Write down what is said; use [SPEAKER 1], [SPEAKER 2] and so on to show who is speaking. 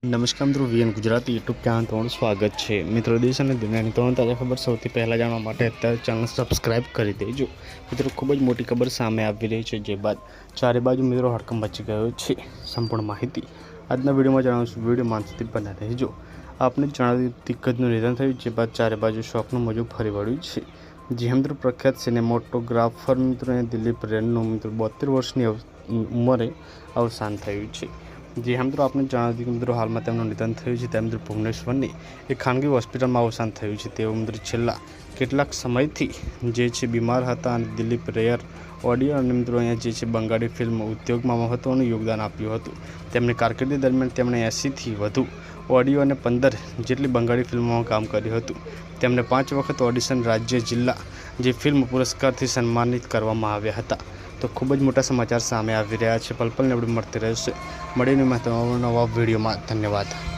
[SPEAKER 1] નમસ્કાર મિત્રો, VN Gujarati YouTube channel તમારું સ્વાગત છે। મિત્રો, દેશ અને દુનિયાની ત્રણ તાજા ખબર સૌથી પહેલાં જાણવા માટે અત્યારે ચેનલ સબસ્ક્રાઇબ કરી દેજો। મિત્રો, ખૂબ જ મોટી ખબર સામે આવી રહી છે, જે બાદ ચારે બાજુ મિત્રો હડકંપ મચી ગયો છે। સંપૂર્ણ માહિતી આજના વિડીયોમાં જણાવશું। વિડીયોમાં અંત સુધી બન્યા રહેજો। આપને જણાવ્યું દિગ્ગજનું નિધન થયું, જે બાદ ચારે બાજુ શોકનું મોજું ફરી વળ્યું છે। જે મિત્રો પ્રખ્યાત સિનેમેટોગ્રાફર મિત્રો દિલીપ રેણનું મિત્રો 72 વર્ષની ઉંમરે અવસાન થયું છે। જે મિત્રો આપને જણાવી કે મિત્રો હાલમાં તેમનું નિધન થયું છે। તેમ મિત્રો ભુવનેશ્વરની એક ખાનગી હોસ્પિટલમાં અવસાન થયું છે। તેઓ મિત્રો છેલ્લા કેટલાક સમયથી જે છે બીમાર હતા અને દિલીપ રેયર ઓડિયો અને મિત્રો અહીંયા જે છે બંગાળી ફિલ્મ ઉદ્યોગમાં મહત્ત્વનું યોગદાન આપ્યું હતું। તેમની કારકિર્દી દરમિયાન તેમણે 80થી વધુ ઓડિયો અને 15 જેટલી બંગાળી ફિલ્મોમાં કામ કર્યું હતું। તેમને 5 વખત ઓડિશન રાજ્ય જિલ્લા જે ફિલ્મ પુરસ્કારથી સન્માનિત કરવામાં આવ્યા હતા। તો ખૂબ જ મોટા સમાચાર સામે આવી રહ્યા છે। પલ પલને આપણે મળતી રહેશે। મળીને નવા વિડીયોમાં ધન્યવાદ।